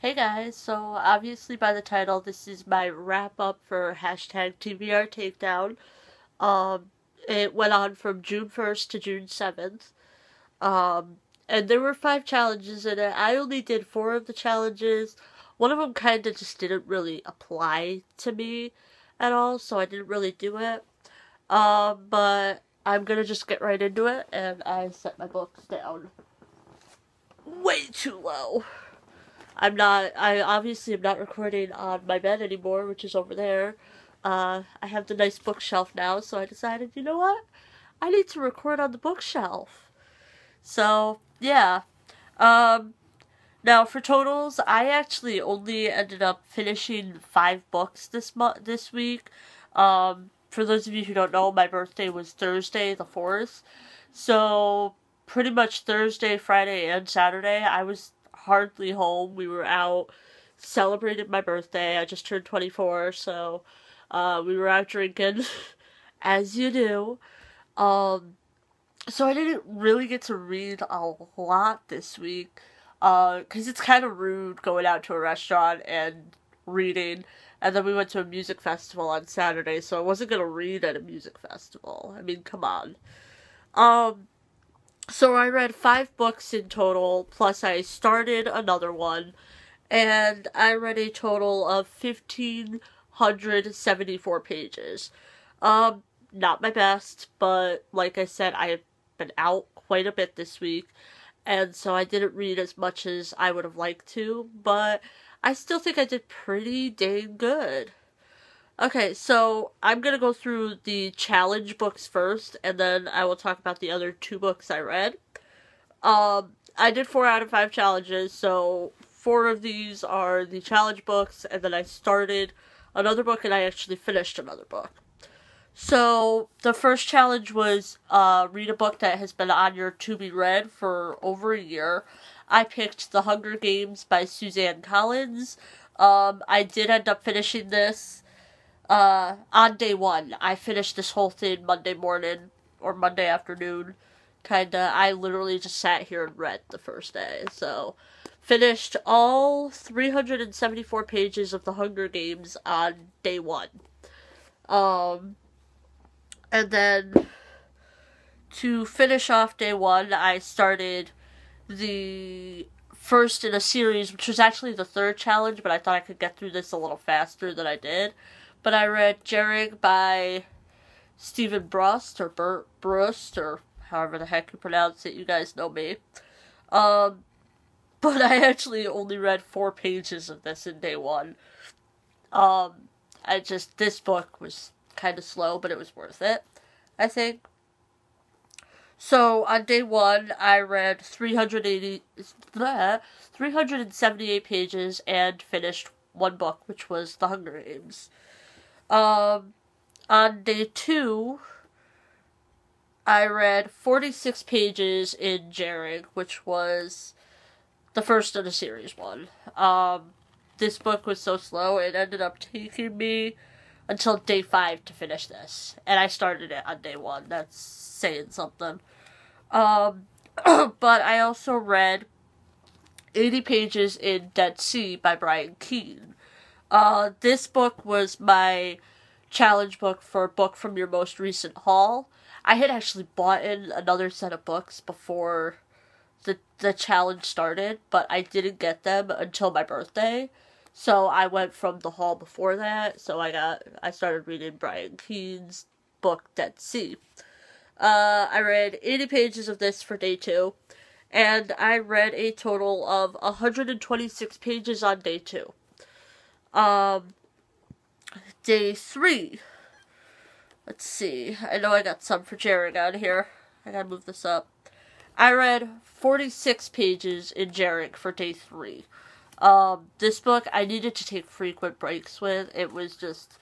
Hey guys, so obviously by the title, this is my wrap up for hashtag TBR Takedown. Um, it went on from June 1st to June 7th. Um, and there were 5 challenges in it. I only did 4 of the challenges. One of them kind of just didn't really apply to me at all, so I didn't really do it. But I'm gonna just get right into it, and I set my books down way too low. I obviously am not recording on my bed anymore, which is over there. I have the nice bookshelf now, so I decided, you know what? I need to record on the bookshelf. So, yeah. Um, Now for totals, I actually only ended up finishing 5 books this week. For those of you who don't know, my birthday was Thursday the 4th. So, pretty much Thursday, Friday, and Saturday, I was hardly home. We were out celebrating my birthday. I just turned 24, so we were out drinking, as you do. Um, so I didn't really get to read a lot this week, because it's kind of rude going out to a restaurant and reading. And then we went to a music festival on Saturday, so I wasn't gonna read at a music festival. I mean, come on. Um, so I read 5 books in total, plus I started another one, and I read a total of 1,574 pages. Not my best, but like I said, I have been out quite a bit this week, and so I didn't read as much as I would have liked to, but I still think I did pretty dang good. Okay, so I'm gonna go through the challenge books first, and then I will talk about the other 2 books I read. I did 4 out of 5 challenges, so 4 of these are the challenge books, and then I started another book and I actually finished another book. So the first challenge was read a book that has been on your to be read for over a year. I picked The Hunger Games by Suzanne Collins. I did end up finishing this on day one. I finished this whole thing Monday morning or Monday afternoon. Kinda, I literally just sat here and read the first day. So, finished all 374 pages of The Hunger Games on day one. Um, and then to finish off day one, I started the first in a series, which was actually the 3rd challenge, but I thought I could get through this a little faster than I did. But I read Jerrig by Stephen Brust, or Brust, or however the heck you pronounce it, you guys know me. Um, but I actually only read 4 pages of this in day one. This book was kind of slow, but it was worth it, I think. So on day one, I read 378 pages and finished 1 book, which was The Hunger Games. Um, on day two, I read 46 pages in Jerrig, which was the first of the series one. This book was so slow, it ended up taking me until day 5 to finish this. And I started it on day 1. That's saying something. Um, but I also read 80 pages in Dead Sea by Brian Keene. This book was my challenge book for Book from Your Most Recent Haul. I had actually bought in another set of books before the challenge started, but I didn't get them until my birthday. So I went from the haul before that, so I started reading Brian Keene's book Dead Sea. I read 80 pages of this for day 2, and I read a total of 126 pages on day 2. Um, Day 3. Let's see. I know I got some for Jerrig on here. I gotta move this up. I read 46 pages in Jerrig for day 3. This book I needed to take frequent breaks with. It was just,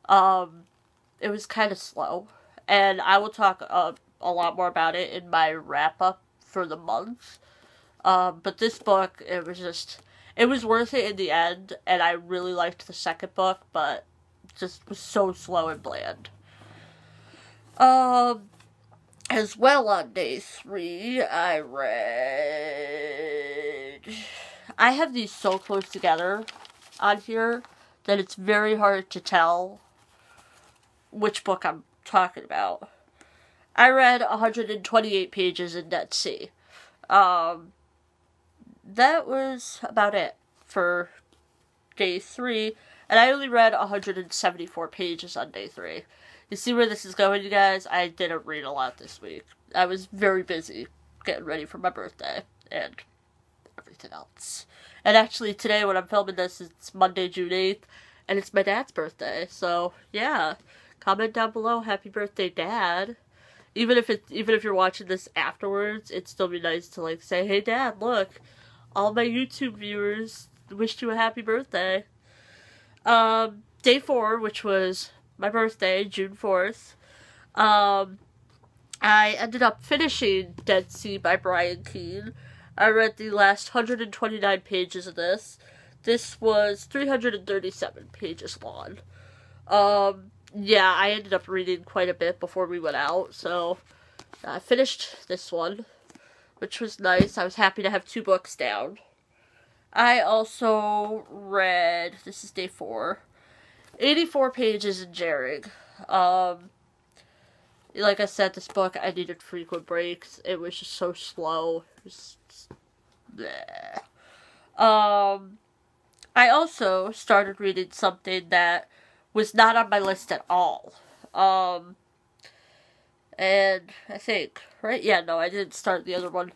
it was kind of slow. And I will talk a lot more about it in my wrap up for the month. But this book, it was worth it in the end, and I really liked the second book, but just was so slow and bland. As well on day 3, I have these so close together on here that it's very hard to tell which book I'm talking about. I read 128 pages in Dead Sea. That was about it for day 3, and I only read 174 pages on day 3. You see where this is going, you guys? I didn't read a lot this week. I was very busy getting ready for my birthday and everything else. And actually, today when I'm filming this, it's Monday, June 8th, and it's my dad's birthday. So, yeah. Comment down below, happy birthday, Dad. Even if you're watching this afterwards, it'd still be nice to, like, say, hey, Dad, look, all my YouTube viewers wished you a happy birthday. Day 4, which was my birthday, June 4th, I ended up finishing Dead Sea by Brian Keene. I read the last 129 pages of this. This was 337 pages long. Yeah, I ended up reading quite a bit before we went out, so I finished this one, which was nice. I was happy to have 2 books down. I also read, this is day 4, 84 pages in Jerrig. Like I said, this book, I needed frequent breaks. It was just so slow. It was just, bleh. I also started reading something that was not on my list at all. And I think, right? Yeah, no, I didn't start the other one.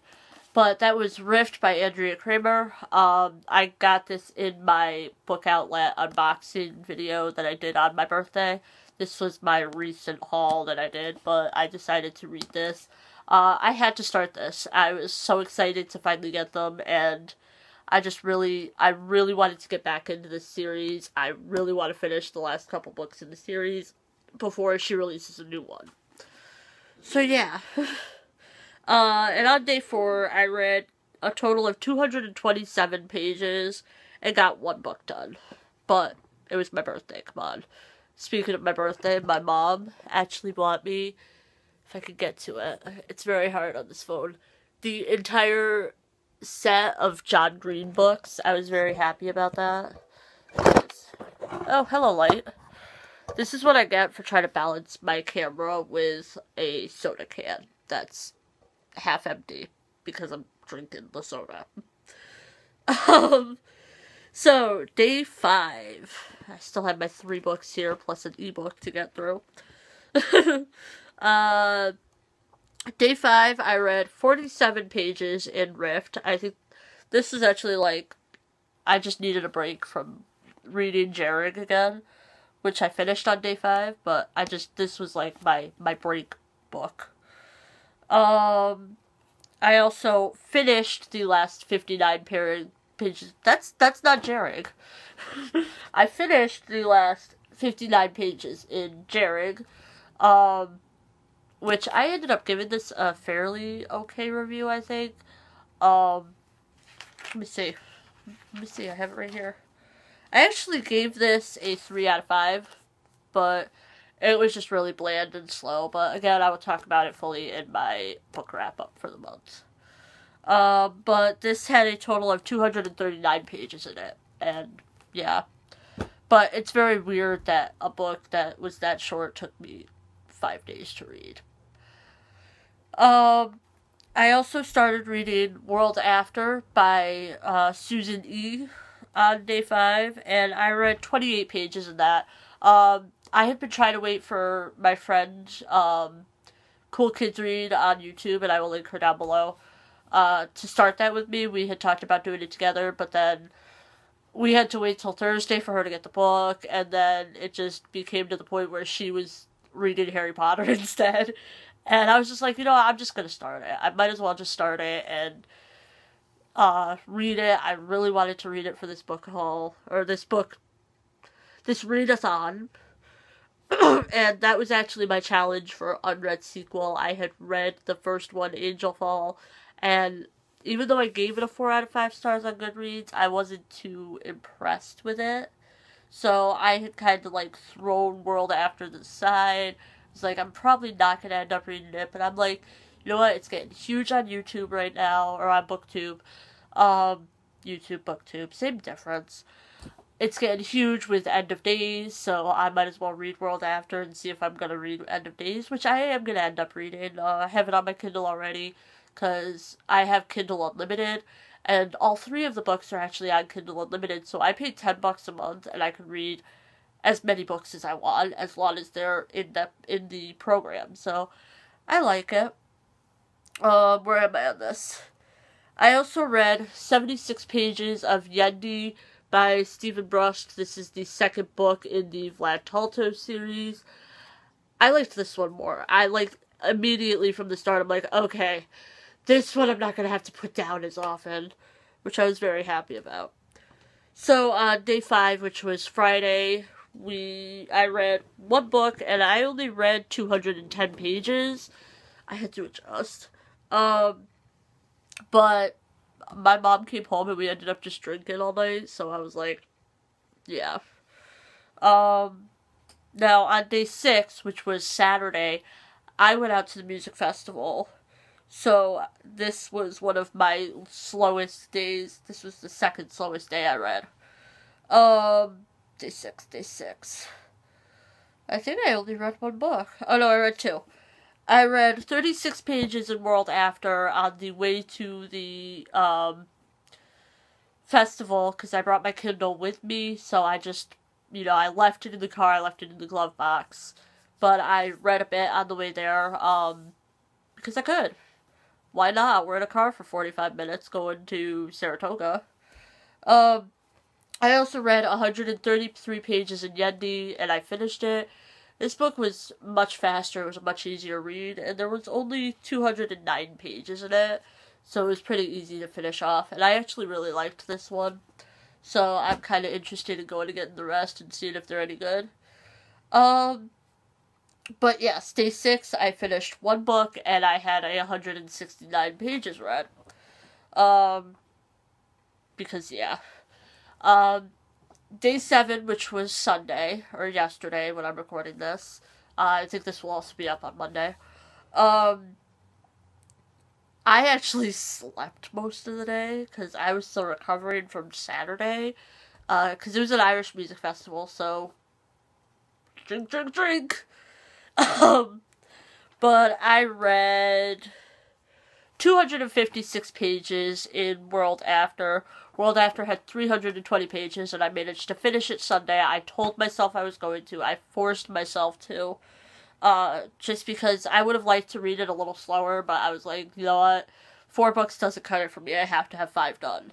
But that was Rift by Andrea Kramer. I got this in my Book Outlet unboxing video that I did on my birthday. This was my recent haul that I did, but I decided to read this. I had to start this. I was so excited to finally get them, and I really wanted to get back into this series. I really want to finish the last couple books in the series before she releases a new one. So yeah. And on day 4, I read a total of 227 pages and got 1 book done. But it was my birthday, come on. Speaking of my birthday, my mom actually bought me, if I could get to it, it's very hard on this phone, the entire set of John Green books. I was very happy about that. Oh, hello, light. This is what I get for trying to balance my camera with a soda can that's half empty because I'm drinking the soda. So, day 5. I still have my 3 books here, plus an ebook to get through. Day 5, I read 47 pages in Rift. I think this is actually, like, I just needed a break from reading Jerrig again, which I finished on day 5, but this was, like, my break book. I also finished the last 59 pages. That's not Jerrig. I finished the last 59 pages in Jerrig, which I ended up giving this a fairly okay review, I think. Let me see, I have it right here. I actually gave this a 3 out of 5, but it was just really bland and slow. But again, I will talk about it fully in my book wrap-up for the month. But this had a total of 239 pages in it, and yeah. But it's very weird that a book that was that short took me 5 days to read. I also started reading World After by Susan E. on day 5, and I read 28 pages of that. I had been trying to wait for my friend, Cool Kids Read on YouTube, and I will link her down below, to start that with me. We had talked about doing it together, but then we had to wait till Thursday for her to get the book, and then it just became to the point where she was reading Harry Potter instead. And I was just like, I'm just going to start it. I might as well just start it and read it. I really wanted to read it for this book haul, or this readathon. And that was actually my challenge for Unread Sequel. I had read the first one, Angel Fall, and even though I gave it a 4 out of 5 stars on Goodreads, I wasn't too impressed with it. So I had kind of, like, thrown World After the side. It's like, I'm probably not going to end up reading it, but I'm like, you know what, it's getting huge on YouTube right now, or on BookTube. YouTube BookTube. Same difference. It's getting huge with End of Days, so I might as well read World After and see if I'm going to read End of Days, which I am going to end up reading. I have it on my Kindle already, because I have Kindle Unlimited, and all 3 of the books are actually on Kindle Unlimited, so I pay $10 a month, and I can read as many books as I want, as long as they're in the program, so I like it. Where am I on this? I also read 76 pages of Yendi by Stephen Brust. This is the 2nd book in the Vlad Tolstoy series. I liked this one more. Immediately from the start, I'm like, okay, this one I'm not going to have to put down as often, which I was very happy about. So, on day 5, which was Friday, I read 1 book, and I only read 210 pages. I had to adjust. But my mom came home and we ended up just drinking all night, so I was like, yeah. Now, on day 6, which was Saturday, I went out to the music festival. So, this was one of my slowest days. This was the 2nd slowest day I read. Day 6. I think I only read 1 book. Oh no, I read 2. I read 36 pages in World After on the way to the festival, because I brought my Kindle with me, so I just, I left it in the car, I left it in the glove box, but I read a bit on the way there, because I could. Why not? We're in a car for 45 minutes going to Saratoga. I also read 133 pages in Yendi, and I finished it. This book was much faster, it was a much easier read, and there was only 209 pages in it, so it was pretty easy to finish off, and I actually really liked this one, so I'm kind of interested in going and getting the rest and seeing if they're any good. But yes, day 6, I finished 1 book, and I had 169 pages read. Because, yeah. Day 7, which was Sunday, or yesterday when I'm recording this. I think this will also be up on Monday. I actually slept most of the day, because I was still recovering from Saturday. Because it was an Irish music festival, so drink. But I read 256 pages in World After. World After had 320 pages, and I managed to finish it Sunday. I told myself I was going to. I forced myself to. Just because I would have liked to read it a little slower, but I was like, you know what? 4 books doesn't cut it for me. I have to have 5 done.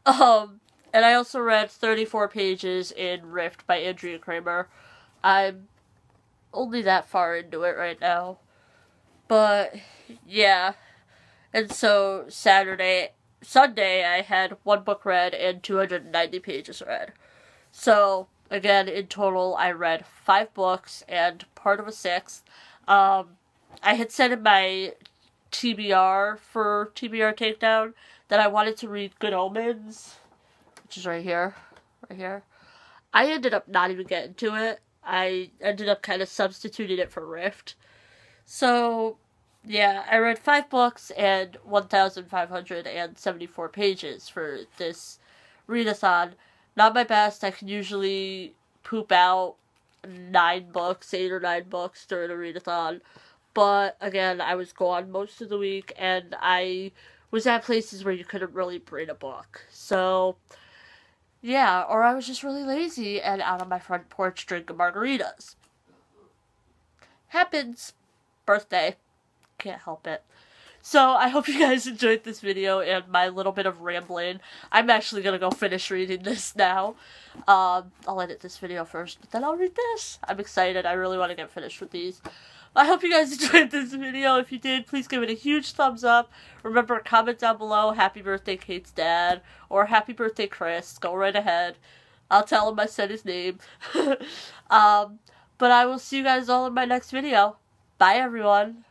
And I also read 34 pages in Rift by Andrea Kramer. I'm only that far into it right now. But, yeah. And so, Sunday, I had 1 book read and 290 pages read. So, again, in total, I read 5 books and part of a 6th. I had said in my TBR for TBR Takedown that I wanted to read Good Omens, which is right here. I ended up not even getting to it. I ended up kind of substituting it for Rift. So, yeah, I read 5 books and 1,574 pages for this readathon. Not my best. I can usually poop out 8 or 9 books during a readathon. But, again, I was gone most of the week, and I was at places where you couldn't really bring a book. So, yeah, or I was just really lazy and out on my front porch drinking margaritas. Happens. Birthday. Can't help it. So, I hope you guys enjoyed this video and my little bit of rambling. I'm actually gonna go finish reading this now. I'll edit this video first, but then I'll read this. I'm excited. I really want to get finished with these. I hope you guys enjoyed this video. If you did, please give it a huge thumbs up. Remember, comment down below, happy birthday Kate's dad, or happy birthday Chris. Go right ahead. I'll tell him I said his name. But I will see you guys all in my next video. Bye, everyone.